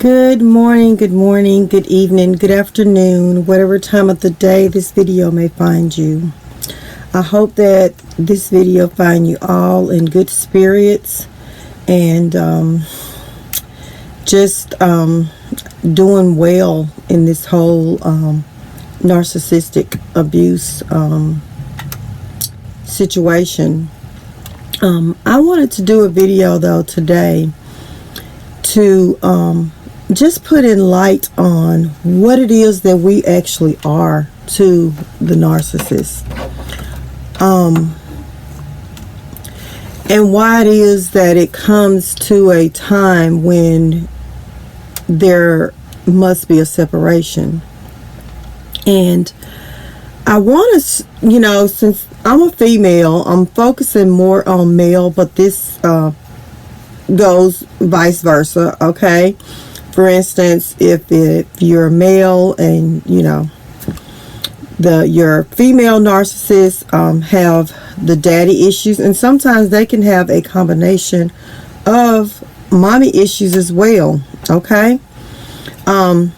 Good morning, good evening, good afternoon, whatever time of the day this video may find you. I hope that this video find you all in good spirits and just doing well in this whole narcissistic abuse situation. I wanted to do a video though today to just put in light on what it is that we actually are to the narcissist, and why it is that it comes to a time when there must be a separation. And I want to, since I'm a female, I'm focusing more on male, but this goes vice versa, okay? For instance, if you're a male and your female narcissists have the daddy issues, and sometimes they can have a combination of mommy issues as well, okay? The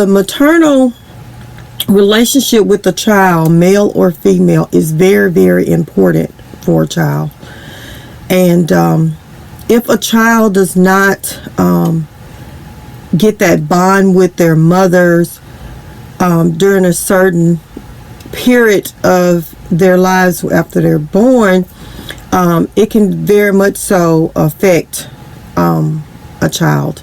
maternal relationship with the child, male or female, is very, very important for a child. And if a child does not get that bond with their mothers during a certain period of their lives after they're born, it can very much so affect a child.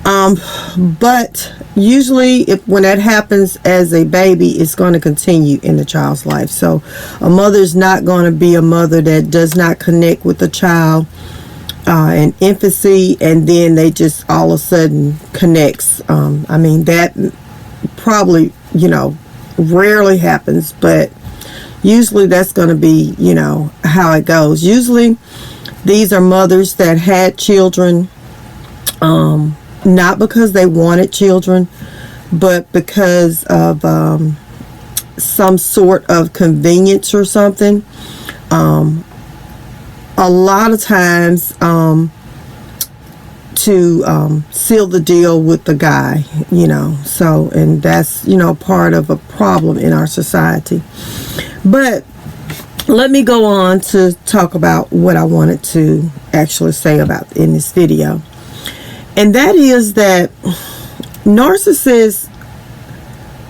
But usually when that happens as a baby, it's going to continue in the child's life. So a mother's not going to be a mother that does not connect with the child in infancy, and then they just all of a sudden connects. I mean, that probably, rarely happens, but usually that's going to be, how it goes. Usually these are mothers that had children, not because they wanted children, but because of some sort of convenience or something. A lot of times to seal the deal with the guy, so, and that's, part of a problem in our society. But let me go on to talk about what I wanted to actually say about in this video. And that is that narcissists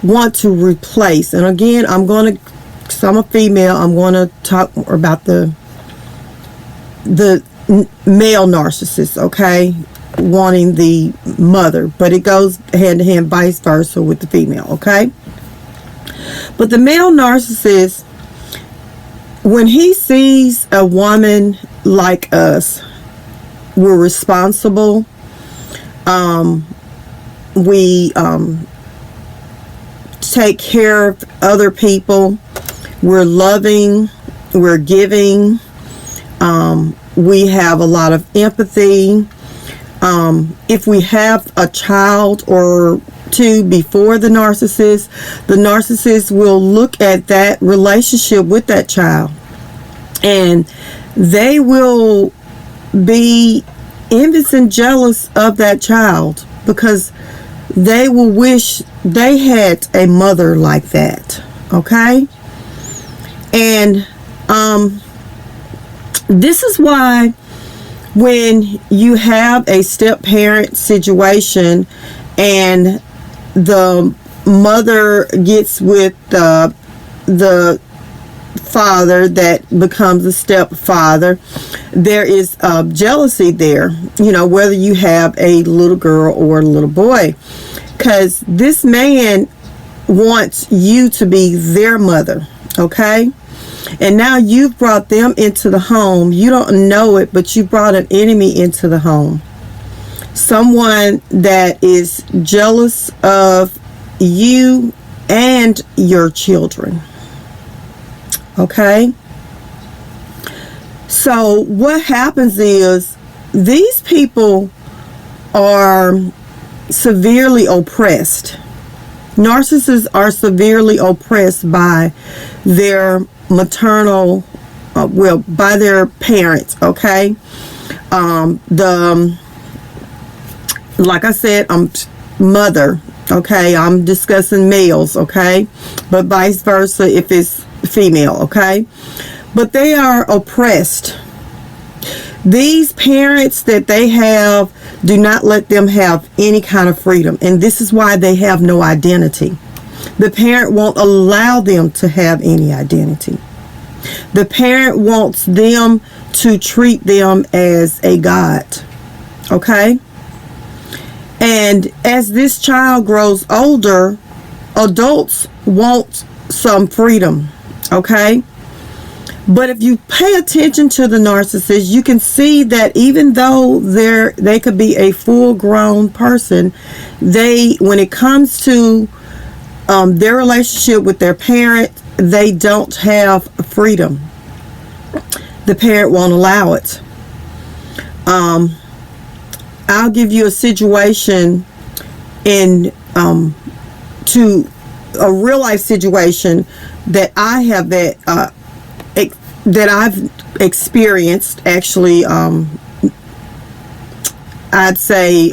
want to replace, and again, because I'm a female, I'm going to talk about the male narcissist, okay, wanting the mother, but it goes hand to hand vice versa with the female, okay? But the male narcissist, when he sees a woman like us, we're responsible, we take care of other people, we're loving, we're giving, we have a lot of empathy. If we have a child or two before the narcissist will look at that relationship with that child, and they will be envious and jealous of that child because they will wish they had a mother like that, okay? And this is why when you have a step-parent situation and the mother gets with the father that becomes a stepfather, there is jealousy there, whether you have a little girl or a little boy, because this man wants you to be their mother, okay? And now you've brought them into the home. You don't know it, but you brought an enemy into the home. Someone that is jealous of you and your children. Okay? So what happens is these people are severely oppressed. Narcissists are severely oppressed by their maternal, by their parents, okay? like I said, I'm mother, okay? I'm discussing males, okay? But vice versa if it's female, okay? But they are oppressed. These parents that they have do not let them have any kind of freedom. And this is why they have no identity. The parent won't allow them to have any identity. The parent wants them to treat them as a god. Okay? And as this child grows older, adults want some freedom. Okay? But if you pay attention to the narcissist, you can see that even though they could be a full-grown person, when it comes to their relationship with their parent, they don't have freedom. The parent won't allow it. I'll give you a situation to a real life situation that I have that I've experienced. Actually, I'd say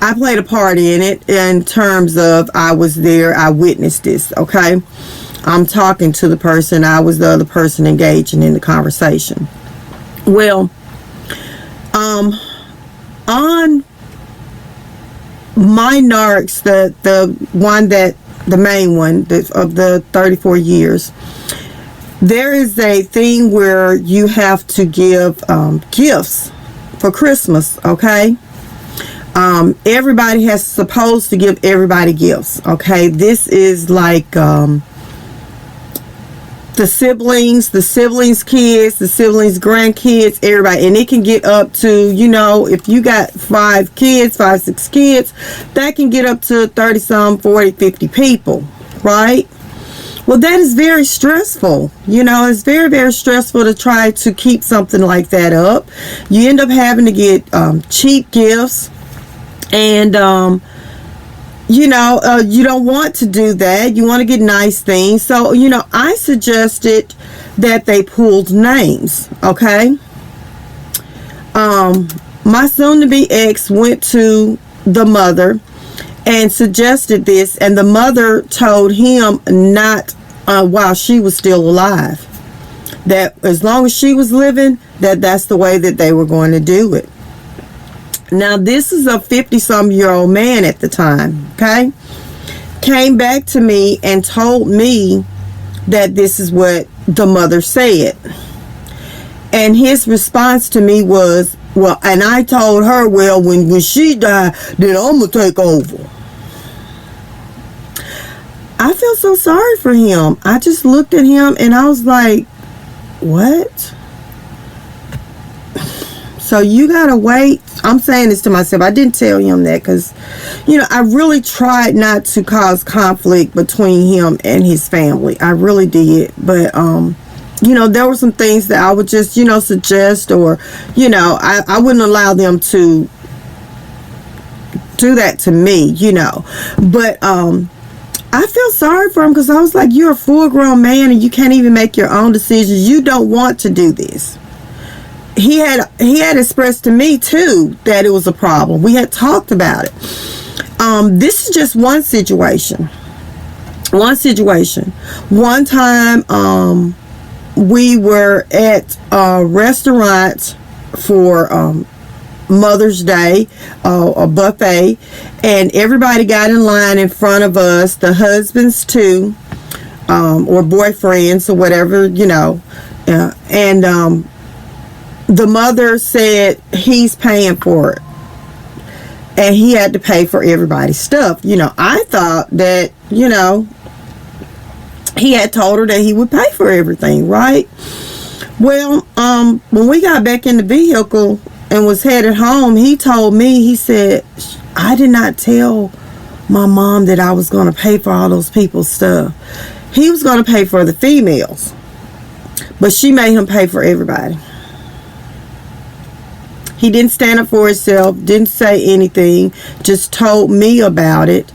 I played a part in it in terms of I was there, I witnessed this, okay? I'm talking to the person, I was the other person engaging in the conversation. Well, on my narcs, the main one of the 34 years, there is a thing where you have to give gifts for Christmas, okay? Everybody has supposed to give everybody gifts, okay? This is like the siblings kids, the siblings grandkids, everybody. And it can get up to, if you got 6 kids, that can get up to 30 some, 40, 50 people, right? Well, that is very stressful. It's very, very stressful to try to keep something like that up. You end up having to get cheap gifts. And, you don't want to do that. You want to get nice things. So, I suggested that they pulled names, okay? My soon-to-be ex went to the mother and suggested this, and the mother told him not while she was still alive. That as long as she was living, that's the way that they were going to do it. Now, this is a 50-some-year-old man at the time, okay? Came back to me and told me that this is what the mother said. And his response to me was, well, and I told her, well, when she died, then I'm going to take over. I feel so sorry for him. I just looked at him and I was like, what? So you gotta wait. I'm saying this to myself. I didn't tell him that because, I really tried not to cause conflict between him and his family. I really did. But, there were some things that I would just, suggest, or, I wouldn't allow them to do that to me, But, I feel sorry for him because I was like, you're a full-grown man and you can't even make your own decisions. You don't want to do this. He had expressed to me too that it was a problem. We had talked about it. This is just one situation. One time, we were at a restaurant for Mother's Day, a buffet, and everybody got in line in front of us. The husbands too, or boyfriends or whatever, and the mother said he's paying for it. And he had to pay for everybody's stuff. I thought that, he had told her that he would pay for everything, right? Well, when we got back in the vehicle and was headed home, he told me, he said, I did not tell my mom that I was going to pay for all those people's stuff. He was going to pay for the females, but she made him pay for everybody. He didn't stand up for himself, didn't say anything, just told me about it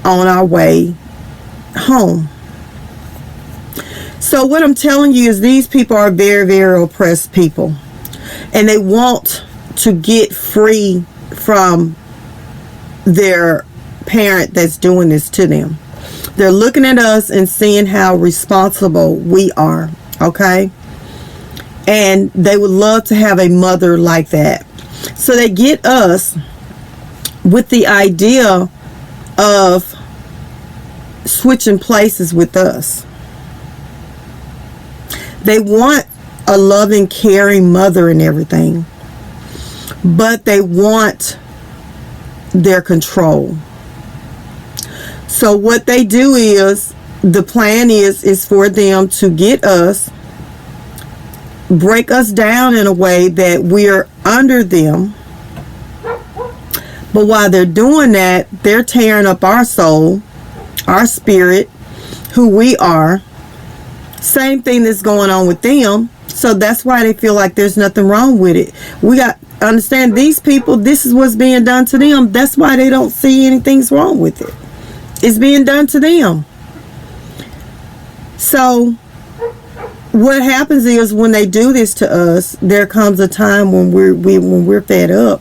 on our way home. So what I'm telling you is these people are very, very oppressed people. and they want to get free from their parent that's doing this to them. They're looking at us and seeing how responsible we are, okay? And they would love to have a mother like that. So they get us with the idea of switching places with us. They want a loving, caring mother and everything, but they want their control. So what they do is, the plan is for them to get us, break us down in a way that we're under them. But while they're doing that, they're tearing up our soul, our spirit, who we are. Same thing that's going on with them. So that's why they feel like there's nothing wrong with it. We got to understand, these people, this is what's being done to them. That's why they don't see anything's wrong with it. It's being done to them. So what happens is, when they do this to us, there comes a time when we're fed up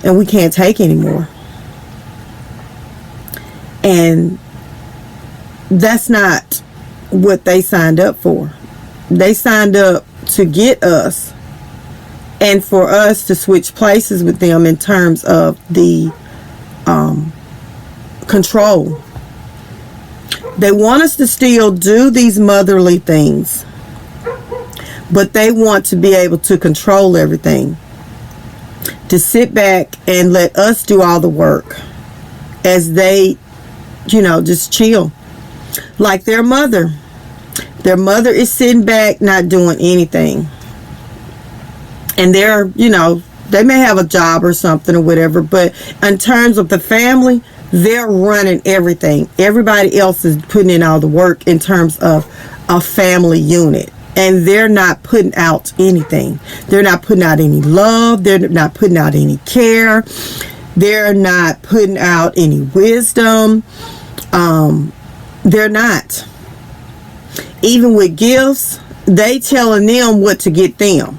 and we can't take anymore. And that's not what they signed up for. They signed up to get us and for us to switch places with them in terms of the control. They want us to still do these motherly things, but they want to be able to control everything, to sit back and let us do all the work as they, just chill. Like their mother. Their mother is sitting back, not doing anything. And they're, they may have a job or something or whatever, but in terms of the family, they're running everything. Everybody else is putting in all the work in terms of a family unit. And they're not putting out anything. They're not putting out any love. They're not putting out any care. They're not putting out any wisdom. They're not. Even with gifts, they telling them what to get them.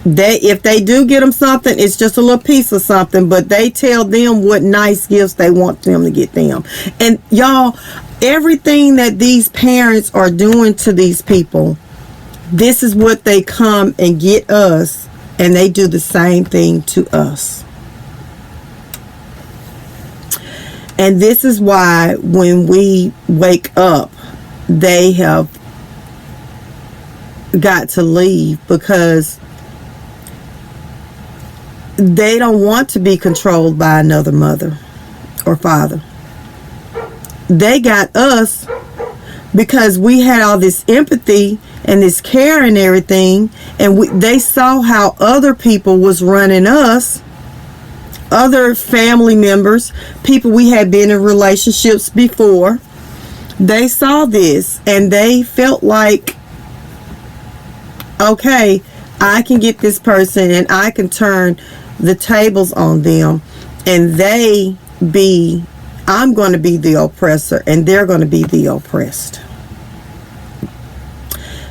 If they do get them something, it's just a little piece of something, but they tell them what nice gifts they want them to get them. And y'all, everything that these parents are doing to these people, this is what they come and get us, and they do the same thing to us. And this is why when we wake up, they have got to leave, because they don't want to be controlled by another mother or father. They got us because we had all this empathy and this care and everything, and they saw how other people was running us, other family members, people we had been in relationships before. They saw this and they felt like, okay, I can get this person and I can turn the tables on them, and I'm going to be the oppressor and they're going to be the oppressed.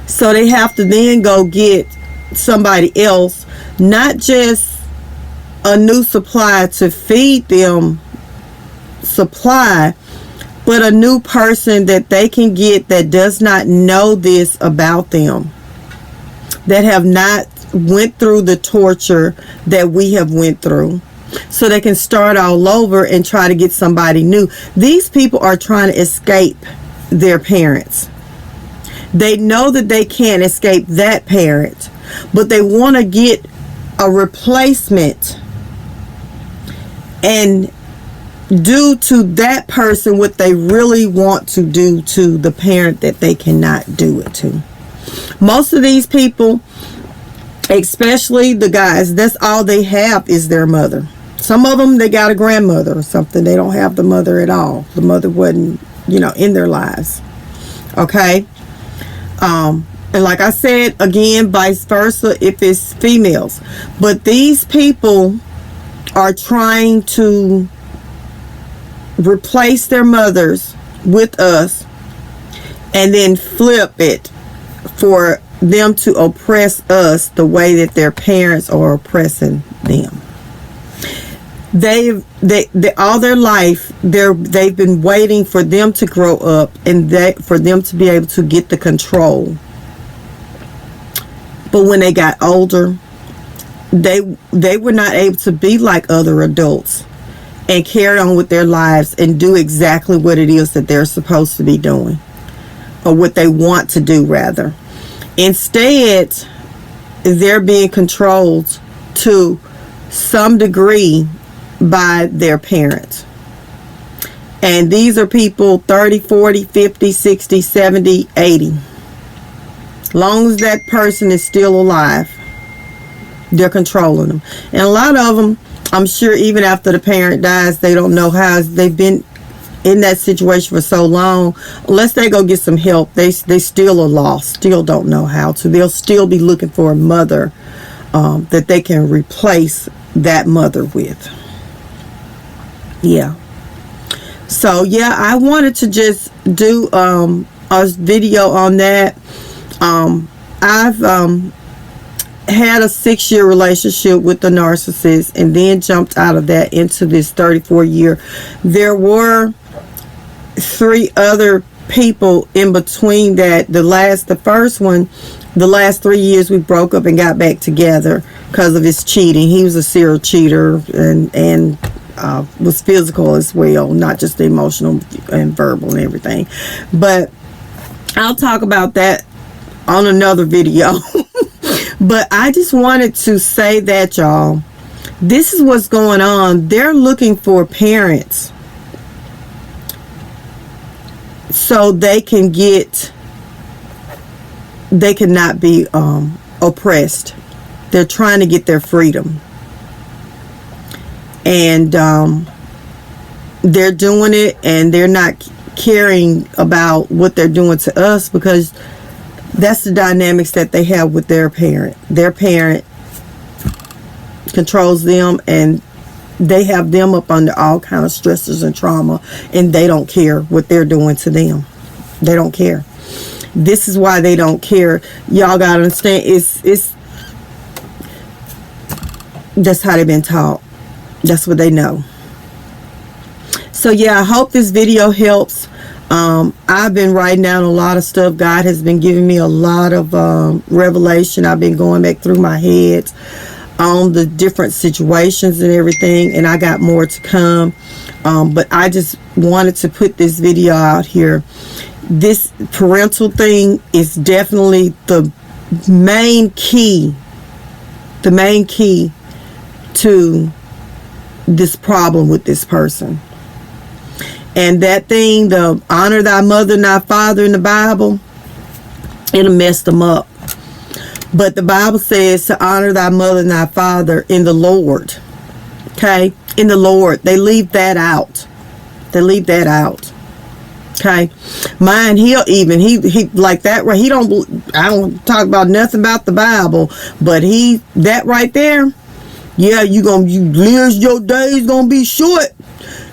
So they have to then go get somebody else, not just a new supply to feed them supply, but a new person that they can get that does not know this about them, that have not went through the torture that we have went through, so they can start all over and try to get somebody new. These people are trying to escape their parents. They know that they can't escape that parent, but they want to get a replacement and do to that person what they really want to do to the parent that they cannot do it to. Most of these people, especially the guys, that's all they have is their mother. Some of them, they got a grandmother or something. They don't have the mother at all. The mother wasn't, in their lives. Okay? And like I said, again, vice versa if it's females. But these people are trying to replace their mothers with us and then flip it for them to oppress us the way that their parents are oppressing them. They all their life they've been waiting for them to grow up and for them to be able to get the control. But when they got older, they were not able to be like other adults and carry on with their lives and do exactly what it is that they're supposed to be doing, or what they want to do rather. Instead, they're being controlled to some degree by their parents. And these are people 30, 40, 50, 60, 70, 80. Long as that person is still alive, they're controlling them. And a lot of them, I'm sure even after the parent dies, they don't know how they've been in that situation for so long. Unless they go get some help, they still are lost, still don't know how to. They'll still be looking for a mother that they can replace that mother with. Yeah. So yeah, I wanted to just do a video on that. I've had a 6-year relationship with the narcissist, and then jumped out of that into this 34-year. There were 3 other people in between that. The last 3 years we broke up and got back together because of his cheating. He was a serial cheater and was physical as well, not just emotional and verbal and everything. But I'll talk about that on another video. But I just wanted to say that, y'all, this is what's going on. They're looking for parents so they cannot be oppressed. They're trying to get their freedom. And they're doing it, and they're not caring about what they're doing to us, because that's the dynamics that they have with their parent. Their parent controls them, and they have them up under all kind of stressors and trauma, and they don't care what they're doing to them. They don't care. This is why they don't care. Y'all gotta understand, it's that's how they've been taught. That's what they know. So yeah, I hope this video helps. I've been writing down a lot of stuff. God has been giving me a lot of revelation. I've been going back through my head on the different situations and everything, and I got more to come. But I just wanted to put this video out here. This parental thing is definitely the main key to this problem with this person. And that thing, the honor thy mother and thy father in the Bible, it'll mess them up. But the Bible says to honor thy mother and thy father in the Lord. Okay? In the Lord. They leave that out. They leave that out. Okay? Mine, he like that, right? I don't talk about nothing about the Bible, but that right there, yeah, your days gonna be short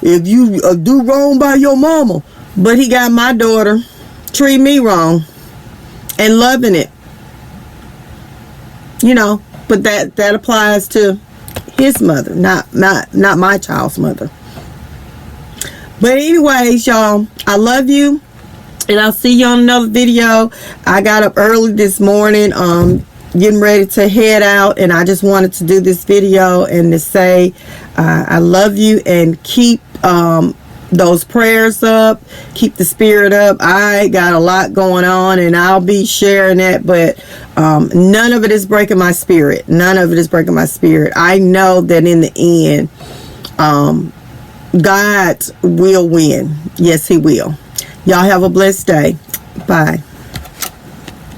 if you do wrong by your mama. But he got my daughter treat me wrong and loving it, but that applies to his mother, not my child's mother. But anyways, y'all, I love you, and I'll see you on another video. I got up early this morning, getting ready to head out, and I just wanted to do this video and to say I love you, and keep those prayers up, keep the spirit up. I got a lot going on, and I'll be sharing that, but none of it is breaking my spirit. None of it is breaking my spirit. I know that in the end, God will win. Yes, he will. Y'all have a blessed day. Bye.